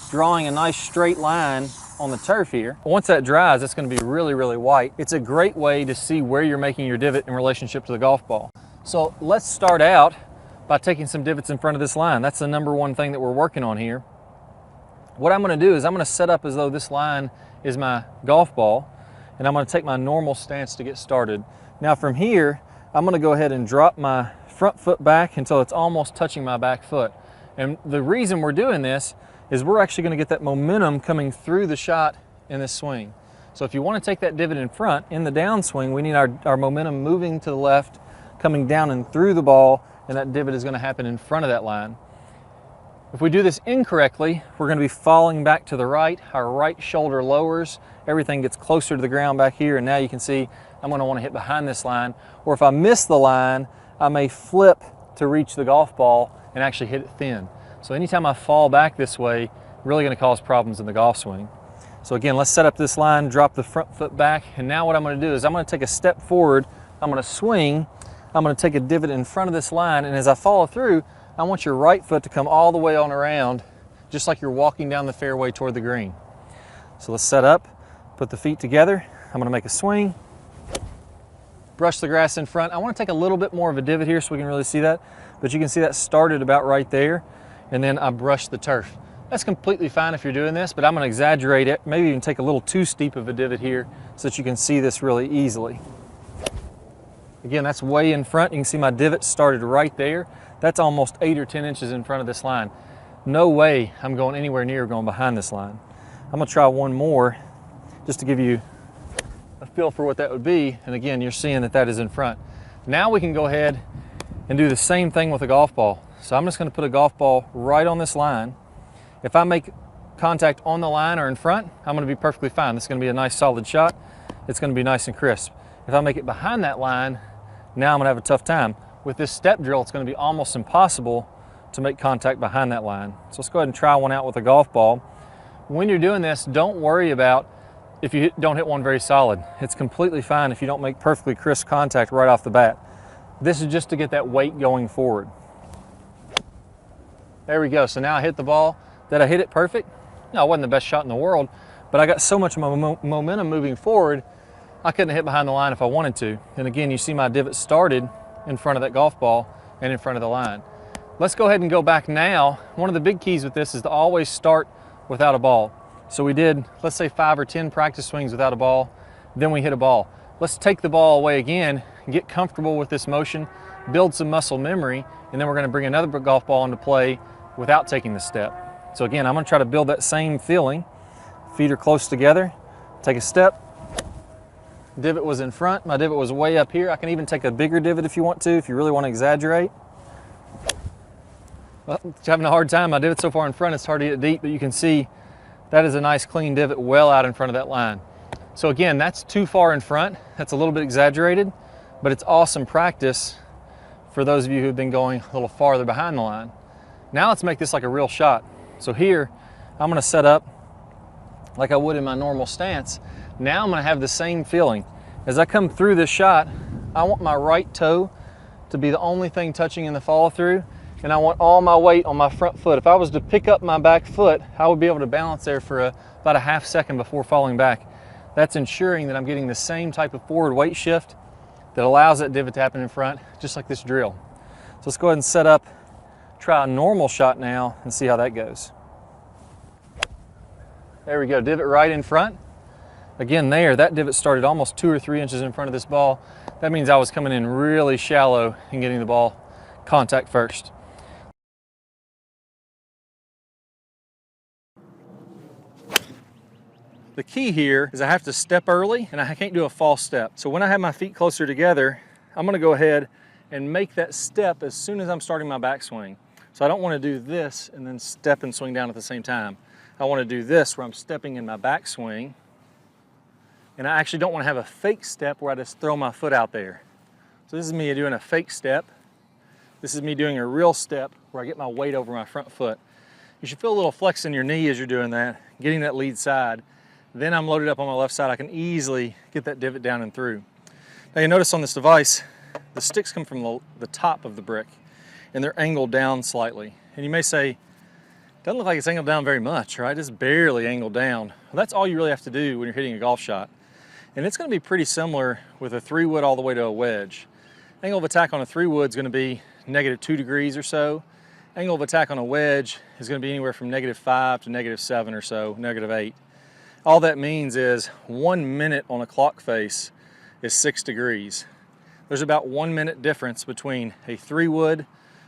drawing a nice straight line on the turf here. Once that dries, it's going to be really, really white. It's a great way to see where you're making your divot in relationship to the golf ball. So let's start out by taking some divots in front of this line. That's the number one thing that we're working on here. What I'm going to do is I'm going to set up as though this line is my golf ball, and I'm going to take my normal stance to get started. Now from here, I'm going to go ahead and drop my front foot back until it's almost touching my back foot. And the reason we're doing this is we're actually going to get that momentum coming through the shot in this swing. So if you want to take that divot in front, in the downswing, we need our momentum moving to the left, coming down and through the ball, and that divot is going to happen in front of that line. If we do this incorrectly, we're going to be falling back to the right. Our right shoulder lowers, everything gets closer to the ground back here, and now you can see I'm going to want to hit behind this line. Or if I miss the line, I may flip to reach the golf ball and actually hit it thin. So anytime I fall back this way, really going to cause problems in the golf swing. So again, let's set up this line, drop the front foot back, and now what I'm going to do is I'm going to take a step forward, I'm going to swing, I'm going to take a divot in front of this line, and as I follow through, I want your right foot to come all the way on around, just like you're walking down the fairway toward the green. So let's set up, put the feet together, I'm going to make a swing, brush the grass in front. I want to take a little bit more of a divot here so we can really see that, but you can see that started about right there. And then I brush the turf. That's completely fine if you're doing this, but I'm going to exaggerate it, maybe even take a little too steep of a divot here so that you can see this really easily. Again, that's way in front. You can see my divot started right there. That's almost 8 or 10 inches in front of this line. No way I'm going anywhere near going behind this line. I'm going to try one more just to give you a feel for what that would be. And again, you're seeing that that is in front. Now we can go ahead and do the same thing with a golf ball. So I'm just going to put a golf ball right on this line. If I make contact on the line or in front, I'm going to be perfectly fine. This is going to be a nice solid shot. It's going to be nice and crisp. If I make it behind that line, now I'm going to have a tough time. With this step drill, it's going to be almost impossible to make contact behind that line. So let's go ahead and try one out with a golf ball. When you're doing this, don't worry about if you don't hit one very solid. It's completely fine if you don't make perfectly crisp contact right off the bat. This is just to get that weight going forward. There we go. So now I hit the ball. Did I hit it perfect? No, it wasn't the best shot in the world, but I got so much momentum moving forward, I couldn't hit behind the line if I wanted to. And again, you see my divot started in front of that golf ball and in front of the line. Let's go ahead and go back now. One of the big keys with this is to always start without a ball. So we did, let's say 5 or 10 practice swings without a ball, then we hit a ball. Let's take the ball away again and get comfortable with this motion, build some muscle memory, and then we're going to bring another golf ball into play without taking the step. So again, I'm going to try to build that same feeling. Feet are close together, take a step. Divot was in front, my divot was way up here. I can even take a bigger divot if you want to, if you really want to exaggerate. Well, having a hard time, my divot's so far in front it's hard to get deep, but you can see that is a nice clean divot well out in front of that line. So again, that's too far in front. That's a little bit exaggerated, but it's awesome practice for those of you who've been going a little farther behind the line. Now let's make this like a real shot. So here, I'm gonna set up like I would in my normal stance. Now I'm gonna have the same feeling. As I come through this shot, I want my right toe to be the only thing touching in the follow through, and I want all my weight on my front foot. If I was to pick up my back foot, I would be able to balance there for about a half second before falling back. That's ensuring that I'm getting the same type of forward weight shift that allows that divot to happen in front, just like this drill. So let's go ahead and set up, try a normal shot now and see how that goes. There we go, divot right in front. Again there, that divot started almost 2 or 3 inches in front of this ball. That means I was coming in really shallow and getting the ball contact first. The key here is I have to step early and I can't do a false step. So when I have my feet closer together, I'm gonna go ahead and make that step as soon as I'm starting my backswing. So I don't wanna do this and then step and swing down at the same time. I wanna do this where I'm stepping in my backswing, and I actually don't wanna have a fake step where I just throw my foot out there. So this is me doing a fake step. This is me doing a real step where I get my weight over my front foot. You should feel a little flex in your knee as you're doing that, getting that lead side. Then I'm loaded up on my left side. I can easily get that divot down and through. Now you notice on this device, the sticks come from the top of the brick and they're angled down slightly. And you may say, Doesn't look like it's angled down very much, right? It's barely angled down. Well, that's all you really have to do when you're hitting a golf shot. And it's going to be pretty similar with a 3-wood all the way to a wedge. Angle of attack on a 3-wood is going to be -2 degrees or so. Angle of attack on a wedge is going to be anywhere from -5 to -7 or so, -8. All that means is 1 minute on a clock face is 6 degrees. There's about 1 minute difference between a 3-wood,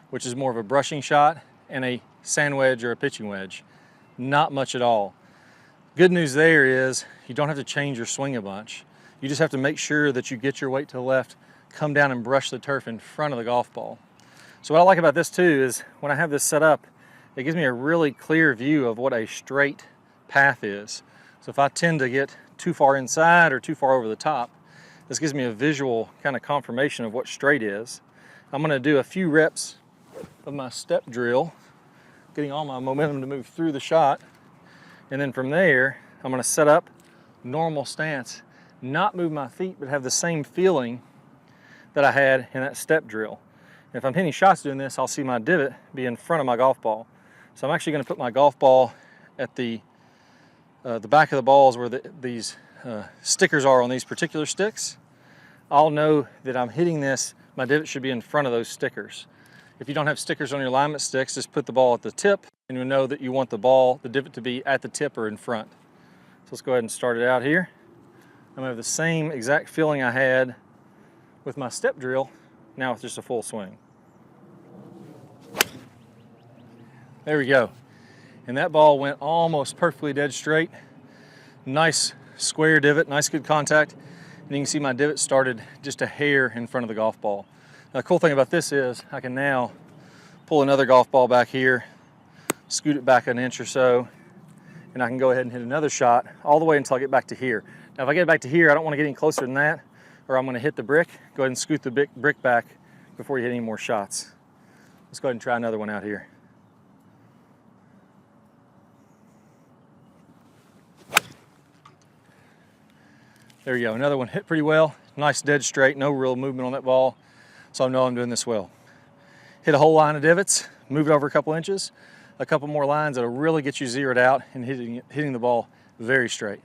which is more of a brushing shot, and a sand wedge or a pitching wedge. Not much at all. Good news there is you don't have to change your swing a bunch. You just have to make sure that you get your weight to the left, come down and brush the turf in front of the golf ball. So what I like about this too is when I have this set up, it gives me a really clear view of what a straight path is. So if I tend to get too far inside or too far over the top, this gives me a visual kind of confirmation of what straight is. I'm going to do a few reps of my step drill, getting all my momentum to move through the shot. And then from there, I'm going to set up normal stance, not move my feet, but have the same feeling that I had in that step drill. If I'm hitting shots doing this, I'll see my divot be in front of my golf ball. So I'm actually going to put my golf ball at the back of the balls where these stickers are on these particular sticks. I'll know that I'm hitting this, my divot should be in front of those stickers. If you don't have stickers on your alignment sticks, just put the ball at the tip and you'll know that you want the divot to be at the tip or in front. So let's go ahead and start it out here. I'm going to have the same exact feeling I had with my step drill, now with just a full swing. There we go. And that ball went almost perfectly dead straight. Nice square divot, nice good contact. And you can see my divot started just a hair in front of the golf ball. Now, the cool thing about this is I can now pull another golf ball back here, scoot it back an inch or so, and I can go ahead and hit another shot all the way until I get back to here. Now, if I get back to here, I don't want to get any closer than that, or I'm going to hit the brick. Go ahead and scoot the brick back before you hit any more shots. Let's go ahead and try another one out here. There you go, another one hit pretty well. Nice dead straight, no real movement on that ball. So I know I'm doing this well. Hit a whole line of divots, move it over a couple inches, a couple more lines that'll really get you zeroed out and hitting the ball very straight.